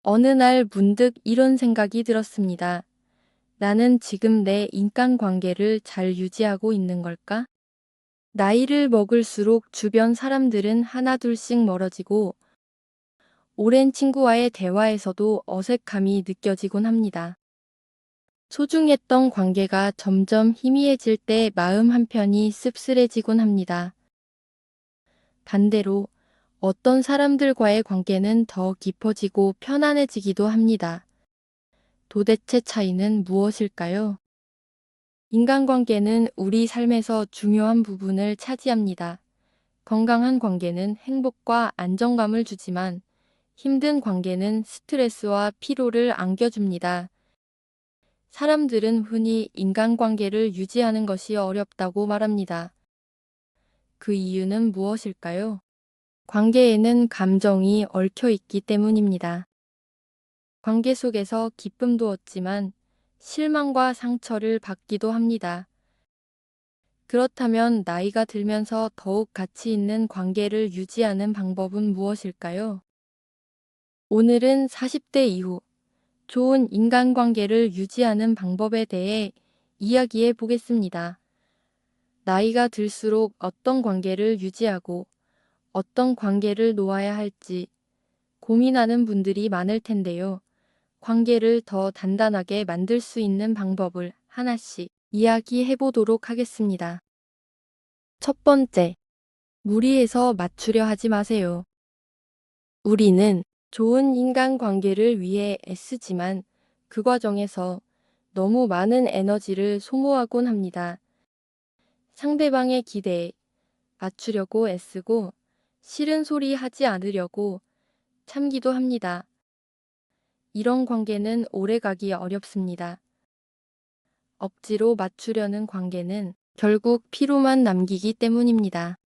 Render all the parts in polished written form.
어느 날 문득 이런 생각이 들었습니다. 나는 지금 내 인간관계를 잘 유지하고 있는 걸까? 나이를 먹을수록 주변 사람들은 하나둘씩 멀어지고 오랜 친구와의 대화에서도 어색함이 느껴지곤 합니다. 소중했던 관계가 점점 희미해질 때 마음 한편이 씁쓸해지곤 합니다. 반대로 어떤 사람들과의 관계는 더 깊어지고 편안해지기도 합니다. 도대체 차이는 무엇일까요? 인간관계는 우리 삶에서 중요한 부분을 차지합니다. 건강한 관계는 행복과 안정감을 주지만 힘든 관계는 스트레스와 피로를 안겨줍니다. 사람들은 흔히 인간관계를 유지하는 것이 어렵다고 말합니다. 그 이유는 무엇일까요? 관계에는 감정이 얽혀 있기 때문입니다. 관계 속에서 기쁨도 얻지만 실망과 상처를 받기도 합니다. 그렇다면 나이가 들면서 더욱 가치 있는 관계를 유지하는 방법은 무엇일까요? 오늘은 40대 이후 좋은 인간관계를 유지하는 방법에 대해 이야기해 보겠습니다. 나이가 들수록 어떤 관계를 유지하고 어떤 관계를 놓아야 할지 고민하는 분들이 많을 텐데요. 관계를 더 단단하게 만들 수 있는 방법을 하나씩 이야기해 보도록 하겠습니다. 첫 번째, 무리해서 맞추려 하지 마세요. 우리는 좋은 인간관계를 위해 애쓰지만 그 과정에서 너무 많은 에너지를 소모하곤 합니다. 상대방의 기대에 맞추려고 애쓰고 싫은 소리 하지 않으려고 참기도 합니다. 이런 관계는 오래가기 어렵습니다. 억지로 맞추려는 관계는 결국 피로만 남기기 때문입니다.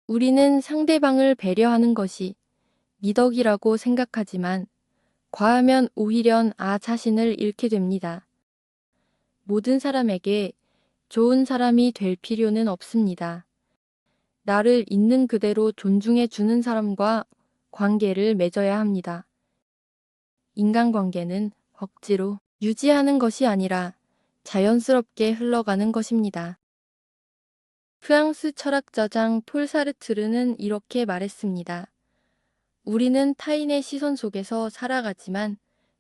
우리는 상대방을 배려하는 것이 미덕이라고 생각하지만 과하면 오히려 나 자신을 잃게 됩니다. 모든 사람에게 좋은 사람이 될 필요는 없습니다. 나를 있는 그대로 존중해 주는 사람과 관계를 맺어야 합니다. 인간관계는 억지로 유지하는 것이 아니라 자연스럽게 흘러가는 것입니다. 프랑스 철학자 장 폴 사르트르는 이렇게 말했습니다. 우리는 타인의 시선 속에서 살아가지만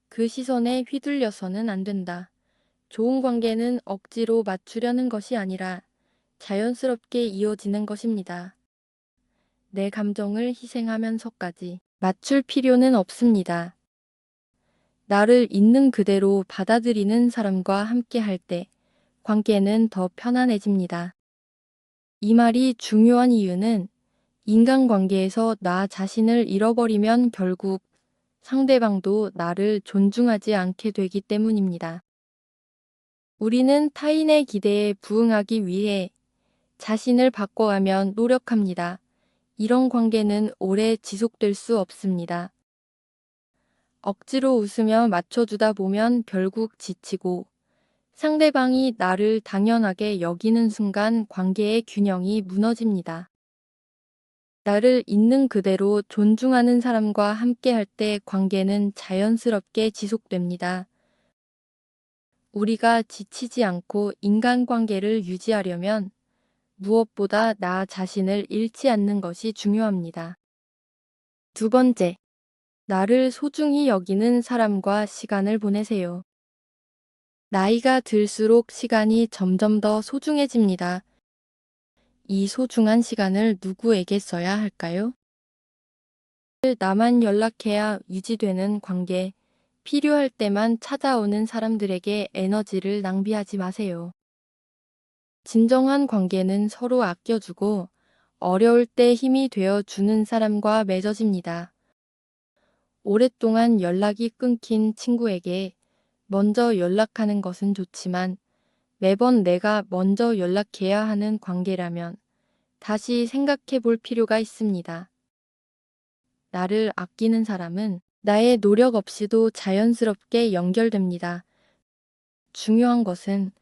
그 시선에 휘둘려서는 안 된다. 좋은 관계는 억지로 맞추려는 것이 아니라 자연스럽게 이어지는 것입니다. 내 감정을 희생하면서까지 맞출 필요는 없습니다. 나를 있는 그대로 받아들이는 사람과 함께 할 때 관계는 더 편안해집니다. 이 말이 중요한 이유는 인간관계에서 나 자신을 잃어버리면 결국 상대방도 나를 존중하지 않게 되기 때문입니다. 우리는 타인의 기대에 부응하기 위해 자신을 바꿔가며 노력합니다. 이런 관계는 오래 지속될 수 없습니다. 억지로 웃으며 맞춰주다 보면 결국 지치고 상대방이 나를 당연하게 여기는 순간 관계의 균형이 무너집니다. 나를 있는 그대로 존중하는 사람과 함께 할 때 관계는 자연스럽게 지속됩니다. 우리가 지치지 않고 인간관계를 유지하려면 무엇보다 나 자신을 잃지 않는 것이 중요합니다. 두 번째, 나를 소중히 여기는 사람과 시간을 보내세요. 나이가 들수록 시간이 점점 더 소중해집니다. 이 소중한 시간을 누구에게 써야 할까요? 나만 연락해야 유지되는 관계, 필요할 때만 찾아오는 사람들에게 에너지를 낭비하지 마세요. 진정한 관계는 서로 아껴주고 어려울 때 힘이 되어 주는 사람과 맺어집니다. 오랫동안 연락이 끊긴 친구에게 먼저 연락하는 것은 좋지만 매번 내가 먼저 연락해야 하는 관계라면 다시 생각해 볼 필요가 있습니다. 나를 아끼는 사람은 나의 노력 없이도 자연스럽게 연결됩니다. 중요한 것은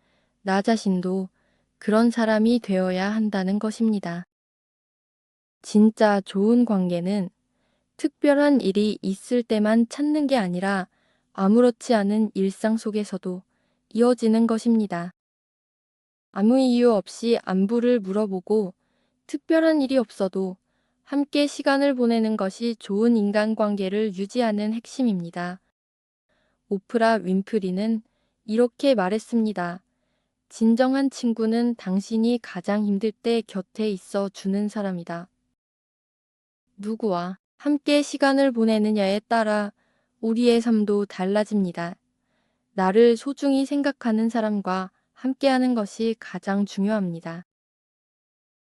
나 자신도 그런 사람이 되어야 한다는 것입니다. 진짜 좋은 관계는 특별한 일이 있을 때만 찾는 게 아니라 아무렇지 않은 일상 속에서도 이어지는 것입니다. 아무 이유 없이 안부를 물어보고 특별한 일이 없어도 함께 시간을 보내는 것이 좋은 인간관계를 유지하는 핵심입니다. 오프라 윈프리는 이렇게 말했습니다. 진정한 친구는 당신이 가장 힘들 때 곁에 있어 주는 사람이다. 누구와 함께 시간을 보내느냐에 따라 우리의 삶도 달라집니다. 나를 소중히 생각하는 사람과 함께하는 것이 가장 중요합니다.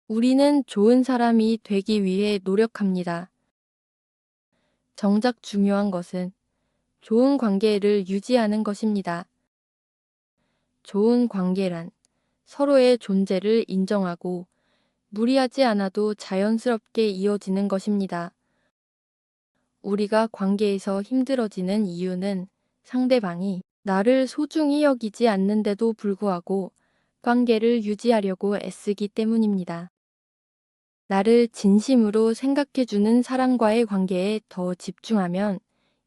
우리는 좋은 사람이 되기 위해 노력합니다. 정작 중요한 것은 좋은 관계를 유지하는 것입니다. 좋은 관계란 서로의 존재를 인정하고 무리하지 않아도 자연스럽게 이어지는 것입니다. 우리가 관계에서 힘들어지는 이유는 상대방이 나를 소중히 여기지 않는데도 불구하고 관계를 유지하려고 애쓰기 때문입니다. 나를 진심으로 생각해주는 사람과의 관계에 더 집중하면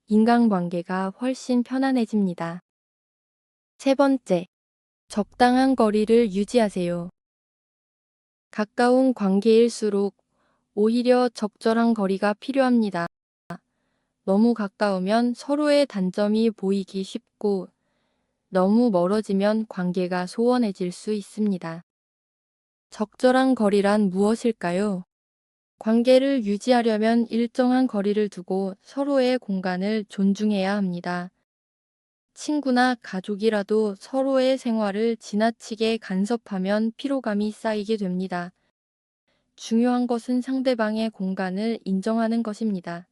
인간관계가 훨씬 편안해집니다. 세 번째, 적당한 거리를 유지하세요. 가까운 관계일수록 오히려 적절한 거리가 필요합니다. 너무 가까우면 서로의 단점이 보이기 쉽고 너무 멀어지면 관계가 소원해질 수 있습니다. 적절한 거리란 무엇일까요? 관계를 유지하려면 일정한 거리를 두고 서로의 공간을 존중해야 합니다. 친구나 가족이라도 서로의 생활을 지나치게 간섭하면 피로감이 쌓이게 됩니다. 중요한 것은 상대방의 공간을 인정하는 것입니다.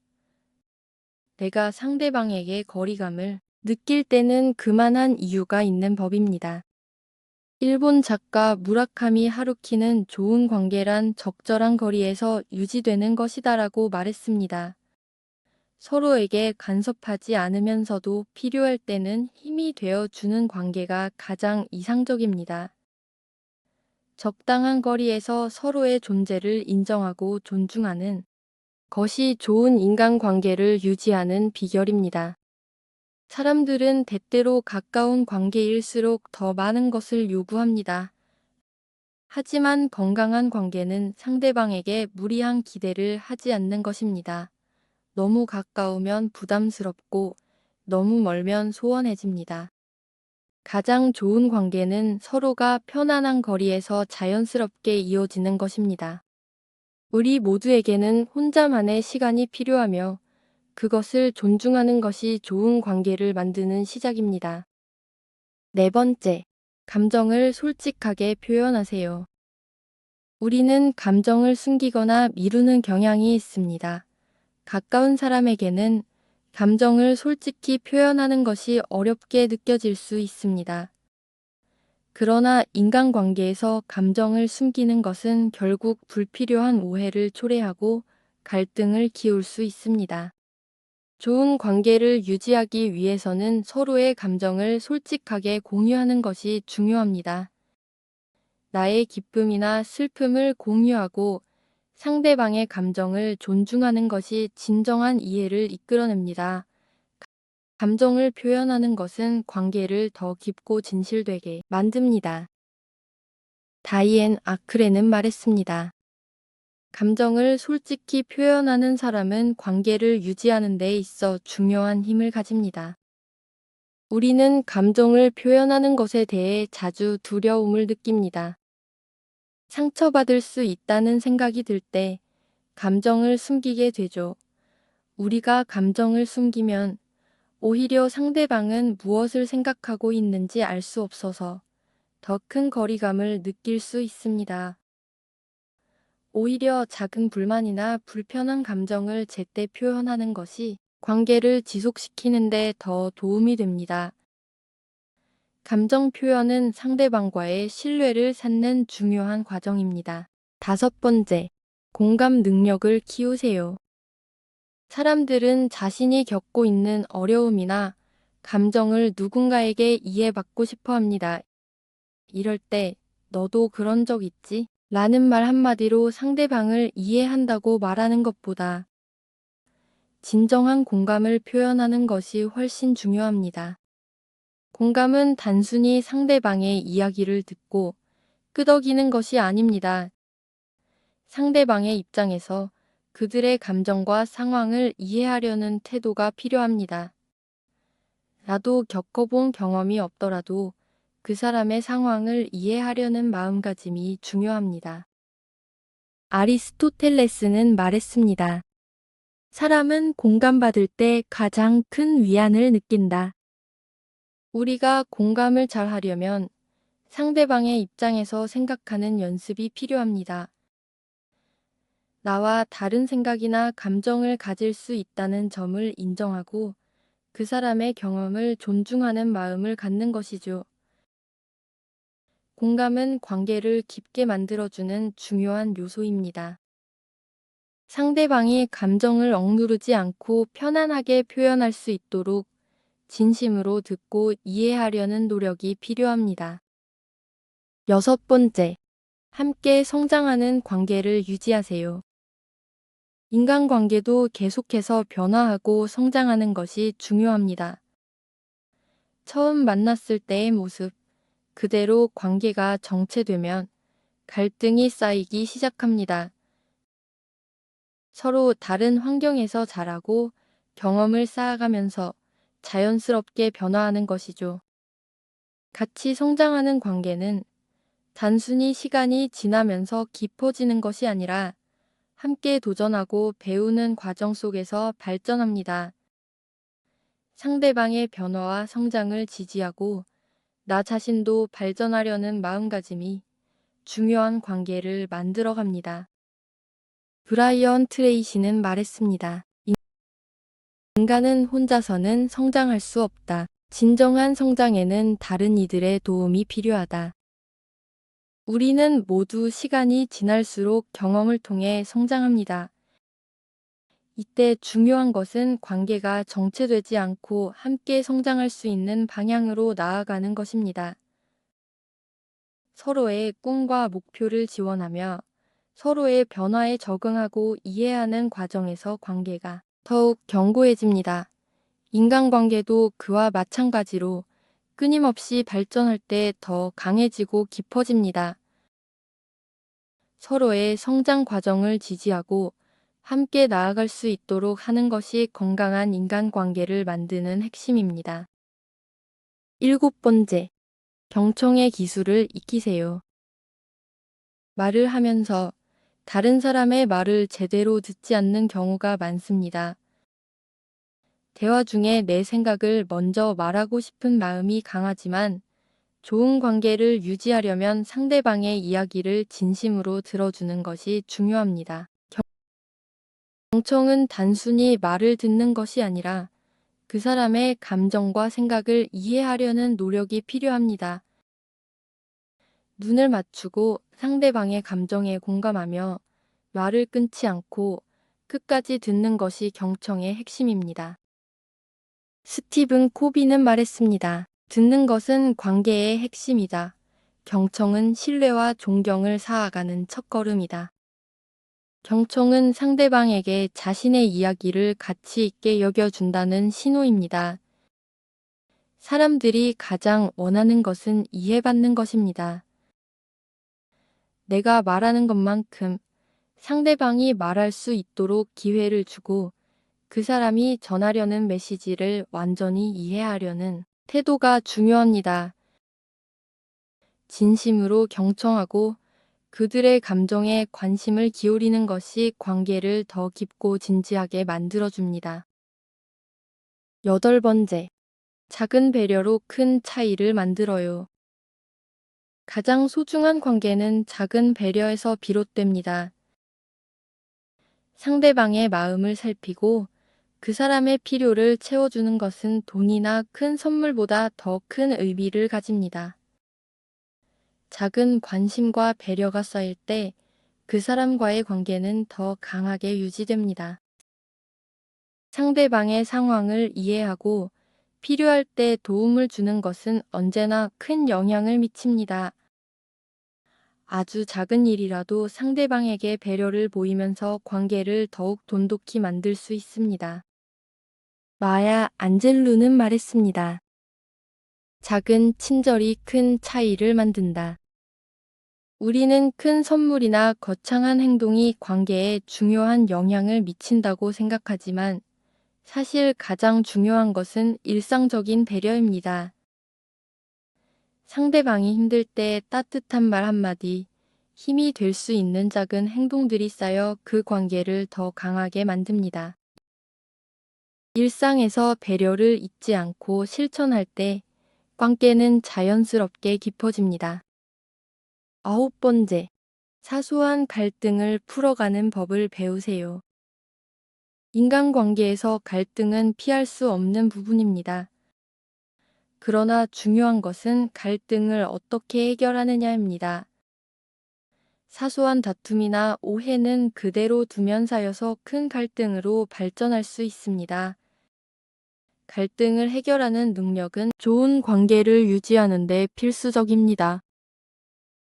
내가 상대방에게 거리감을 느낄 때는 그만한 이유가 있는 법입니다. 일본 작가 무라카미 하루키는 좋은 관계란 적절한 거리에서 유지되는 것이다라고 말했습니다. 서로에게 간섭하지 않으면서도 필요할 때는 힘이 되어 주는 관계가 가장 이상적입니다. 적당한 거리에서 서로의 존재를 인정하고 존중하는 것이 좋은 인간관계를 유지하는 비결입니다. 사람들은 때때로 가까운 관계일수록 더 많은 것을 요구합니다. 하지만 건강한 관계는 상대방에게 무리한 기대를 하지 않는 것입니다. 너무 가까우면 부담스럽고 너무 멀면 소원해집니다. 가장 좋은 관계는 서로가 편안한 거리에서 자연스럽게 이어지는 것입니다. 우리 모두에게는 혼자만의 시간이 필요하며 그것을 존중하는 것이 좋은 관계를 만드는 시작입니다. 네 번째, 감정을 솔직하게 표현하세요. 우리는 감정을 숨기거나 미루는 경향이 있습니다. 가까운 사람에게는 감정을 솔직히 표현하는 것이 어렵게 느껴질 수 있습니다. 그러나 인간관계에서 감정을 숨기는 것은 결국 불필요한 오해를 초래하고 갈등을 키울 수 있습니다. 좋은 관계를 유지하기 위해서는 서로의 감정을 솔직하게 공유하는 것이 중요합니다. 나의 기쁨이나 슬픔을 공유하고 상대방의 감정을 존중하는 것이 진정한 이해를 이끌어냅니다. 감정을 표현하는 것은 관계를 더 깊고 진실되게 만듭니다. 다이앤 아크레는 말했습니다. 감정을 솔직히 표현하는 사람은 관계를 유지하는 데 있어 중요한 힘을 가집니다. 우리는 감정을 표현하는 것에 대해 자주 두려움을 느낍니다. 상처받을 수 있다는 생각이 들 때 감정을 숨기게 되죠. 우리가 감정을 숨기면 오히려 상대방은 무엇을 생각하고 있는지 알 수 없어서 더 큰 거리감을 느낄 수 있습니다. 오히려 작은 불만이나 불편한 감정을 제때 표현하는 것이 관계를 지속시키는 데 더 도움이 됩니다. 감정 표현은 상대방과의 신뢰를 쌓는 중요한 과정입니다. 다섯 번째, 공감 능력을 키우세요. 사람들은 자신이 겪고 있는 어려움이나 감정을 누군가에게 이해받고 싶어 합니다. 이럴 때, 너도 그런 적 있지? 라는 말 한마디로 상대방을 이해한다고 말하는 것보다 진정한 공감을 표현하는 것이 훨씬 중요합니다. 공감은 단순히 상대방의 이야기를 듣고 끄덕이는 것이 아닙니다. 상대방의 입장에서 그들의 감정과 상황을 이해하려는 태도가 필요합니다. 나도 겪어본 경험이 없더라도 그 사람의 상황을 이해하려는 마음가짐이 중요합니다. 아리스토텔레스는 말했습니다. 사람은 공감받을 때 가장 큰 위안을 느낀다. 우리가 공감을 잘 하려면 상대방의 입장에서 생각하는 연습이 필요합니다. 나와 다른 생각이나 감정을 가질 수 있다는 점을 인정하고 그 사람의 경험을 존중하는 마음을 갖는 것이죠. 공감은 관계를 깊게 만들어주는 중요한 요소입니다. 상대방이 감정을 억누르지 않고 편안하게 표현할 수 있도록 진심으로 듣고 이해하려는 노력이 필요합니다. 여섯 번째, 함께 성장하는 관계를 유지하세요. 인간관계도 계속해서 변화하고 성장하는 것이 중요합니다. 처음 만났을 때의 모습, 그대로 관계가 정체되면 갈등이 쌓이기 시작합니다. 서로 다른 환경에서 자라고 경험을 쌓아가면서 자연스럽게 변화하는 것이죠. 같이 성장하는 관계는 단순히 시간이 지나면서 깊어지는 것이 아니라 함께 도전하고 배우는 과정 속에서 발전합니다. 상대방의 변화와 성장을 지지하고 나 자신도 발전하려는 마음가짐이 중요한 관계를 만들어갑니다. 브라이언 트레이시는 말했습니다. 인간은 혼자서는 성장할 수 없다. 진정한 성장에는 다른 이들의 도움이 필요하다. 우리는 모두 시간이 지날수록 경험을 통해 성장합니다. 이때 중요한 것은 관계가 정체되지 않고 함께 성장할 수 있는 방향으로 나아가는 것입니다. 서로의 꿈과 목표를 지원하며 서로의 변화에 적응하고 이해하는 과정에서 관계가 더욱 견고해집니다. 인간관계도 그와 마찬가지로 끊임없이 발전할 때 더 강해지고 깊어집니다. 서로의 성장 과정을 지지하고 함께 나아갈 수 있도록 하는 것이 건강한 인간관계를 만드는 핵심입니다. 일곱 번째, 경청의 기술을 익히세요. 말을 하면서 다른 사람의 말을 제대로 듣지 않는 경우가 많습니다. 대화 중에 내 생각을 먼저 말하고 싶은 마음이 강하지만 좋은 관계를 유지하려면 상대방의 이야기를 진심으로 들어주는 것이 중요합니다. 경청은 단순히 말을 듣는 것이 아니라 그 사람의 감정과 생각을 이해하려는 노력이 필요합니다. 눈을 맞추고 상대방의 감정에 공감하며 말을 끊지 않고 끝까지 듣는 것이 경청의 핵심입니다. 스티븐 코비는 말했습니다. 듣는 것은 관계의 핵심이다. 경청은 신뢰와 존경을 쌓아가는 첫걸음이다. 경청은 상대방에게 자신의 이야기를 가치 있게 여겨준다는 신호입니다. 사람들이 가장 원하는 것은 이해받는 것입니다. 내가 말하는 것만큼 상대방이 말할 수 있도록 기회를 주고 그 사람이 전하려는 메시지를 완전히 이해하려는 태도가 중요합니다. 진심으로 경청하고 그들의 감정에 관심을 기울이는 것이 관계를 더 깊고 진지하게 만들어줍니다. 여덟 번째, 작은 배려로 큰 차이를 만들어요. 가장 소중한 관계는 작은 배려에서 비롯됩니다. 상대방의 마음을 살피고 그 사람의 필요를 채워주는 것은 돈이나 큰 선물보다 더 큰 의미를 가집니다. 작은 관심과 배려가 쌓일 때 그 사람과의 관계는 더 강하게 유지됩니다. 상대방의 상황을 이해하고 필요할 때 도움을 주는 것은 언제나 큰 영향을 미칩니다. 아주 작은 일이라도 상대방에게 배려를 보이면서 관계를 더욱 돈독히 만들 수 있습니다. 마야 안젤루는 말했습니다. 작은 친절이 큰 차이를 만든다. 우리는 큰 선물이나 거창한 행동이 관계에 중요한 영향을 미친다고 생각하지만 사실 가장 중요한 것은 일상적인 배려입니다. 상대방이 힘들 때 따뜻한 말 한마디, 힘이 될 수 있는 작은 행동들이 쌓여 그 관계를 더 강하게 만듭니다. 일상에서 배려를 잊지 않고 실천할 때 관계는 자연스럽게 깊어집니다. 9번째, 사소한 갈등을 풀어가는 법을 배우세요. 인간관계에서 갈등은 피할 수 없는 부분입니다. 그러나 중요한 것은 갈등을 어떻게 해결하느냐입니다. 사소한 다툼이나 오해는 그대로 두면 쌓여서 큰 갈등으로 발전할 수 있습니다. 갈등을 해결하는 능력은 좋은 관계를 유지하는 데 필수적입니다.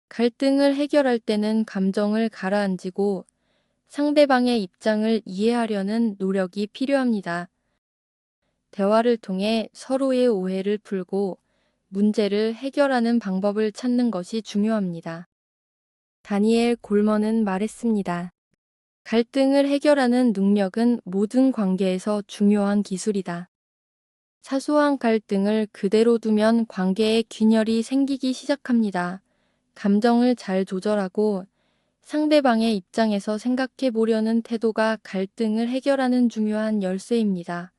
갈등을 해결할 때는 감정을 가라앉히고 상대방의 입장을 이해하려는 노력이 필요합니다. 대화를 통해 서로의 오해를 풀고 문제를 해결하는 방법을 찾는 것이 중요합니다. 다니엘 골먼은 말했습니다. 갈등을 해결하는 능력은 모든 관계에서 중요한 기술이다. 사소한 갈등을 그대로 두면 관계에 균열이 생기기 시작합니다. 감정을 잘 조절하고 상대방의 입장에서 생각해 보려는 태도가 갈등을 해결하는 중요한 열쇠입니다.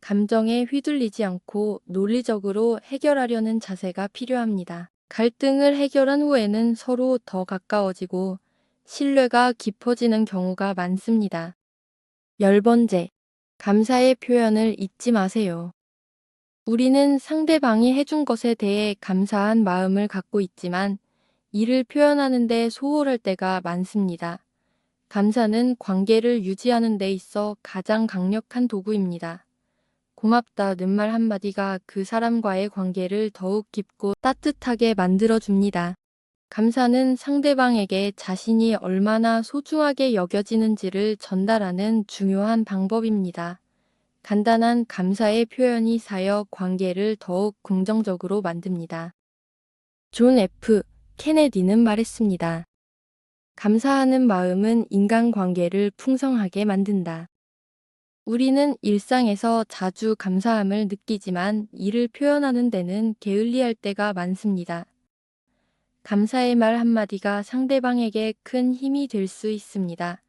감정에 휘둘리지 않고 논리적으로 해결하려는 자세가 필요합니다. 갈등을 해결한 후에는 서로 더 가까워지고 신뢰가 깊어지는 경우가 많습니다. 10번째, 감사의 표현을 잊지 마세요. 우리는 상대방이 해준 것에 대해 감사한 마음을 갖고 있지만 이를 표현하는 데 소홀할 때가 많습니다. 감사는 관계를 유지하는 데 있어 가장 강력한 도구입니다. 고맙다는 말 한마디가 그 사람과의 관계를 더욱 깊고 따뜻하게 만들어줍니다. 감사는 상대방에게 자신이 얼마나 소중하게 여겨지는지를 전달하는 중요한 방법입니다. 간단한 감사의 표현이 쌓여 관계를 더욱 긍정적으로 만듭니다. 존 F. 케네디는 말했습니다. 감사하는 마음은 인간관계를 풍성하게 만든다. 우리는 일상에서 자주 감사함을 느끼지만 이를 표현하는 데는 게을리할 때가 많습니다. 감사의 말 한마디가 상대방에게 큰 힘이 될 수 있습니다.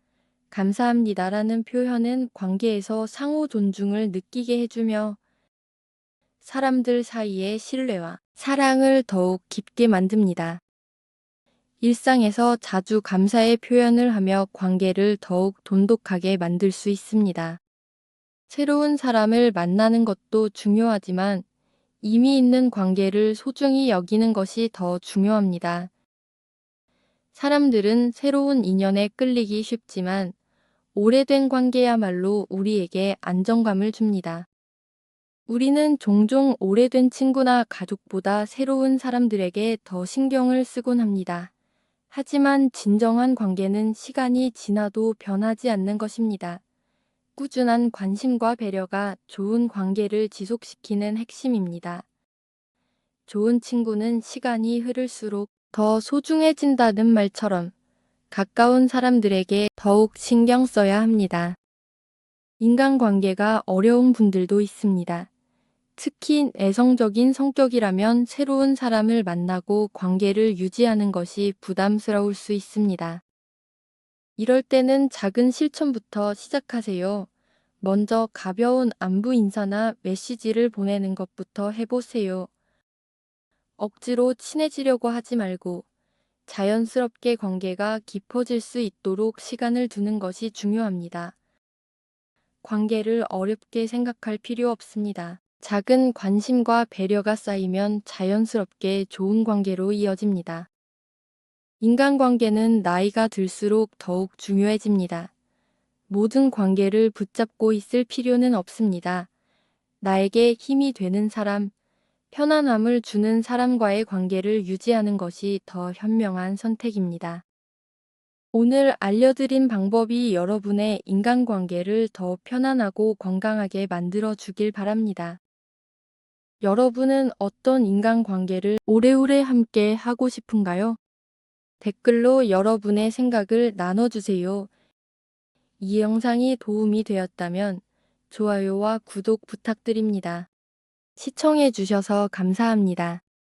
감사합니다라는 표현은 관계에서 상호 존중을 느끼게 해주며 사람들 사이의 신뢰와 사랑을 더욱 깊게 만듭니다. 일상에서 자주 감사의 표현을 하며 관계를 더욱 돈독하게 만들 수 있습니다. 새로운 사람을 만나는 것도 중요하지만 이미 있는 관계를 소중히 여기는 것이 더 중요합니다. 사람들은 새로운 인연에 끌리기 쉽지만 오래된 관계야말로 우리에게 안정감을 줍니다. 우리는 종종 오래된 친구나 가족보다 새로운 사람들에게 더 신경을 쓰곤 합니다. 하지만 진정한 관계는 시간이 지나도 변하지 않는 것입니다. 꾸준한 관심과 배려가 좋은 관계를 지속시키는 핵심입니다. 좋은 친구는 시간이 흐를수록 더 소중해진다는 말처럼 가까운 사람들에게 더욱 신경 써야 합니다. 인간관계가 어려운 분들도 있습니다. 특히 내성적인 성격이라면 새로운 사람을 만나고 관계를 유지하는 것이 부담스러울 수 있습니다. 이럴 때는 작은 실천부터 시작하세요. 먼저 가벼운 안부 인사나 메시지를 보내는 것부터 해보세요. 억지로 친해지려고 하지 말고 자연스럽게 관계가 깊어질 수 있도록 시간을 두는 것이 중요합니다. 관계를 어렵게 생각할 필요 없습니다. 작은 관심과 배려가 쌓이면 자연스럽게 좋은 관계로 이어집니다. 인간관계는 나이가 들수록 더욱 중요해집니다. 모든 관계를 붙잡고 있을 필요는 없습니다. 나에게 힘이 되는 사람, 편안함을 주는 사람과의 관계를 유지하는 것이 더 현명한 선택입니다. 오늘 알려드린 방법이 여러분의 인간관계를 더 편안하고 건강하게 만들어 주길 바랍니다. 여러분은 어떤 인간관계를 오래오래 함께 하고 싶은가요? 댓글로 여러분의 생각을 나눠주세요. 이 영상이 도움이 되었다면 좋아요와 구독 부탁드립니다. 시청해 주셔서 감사합니다.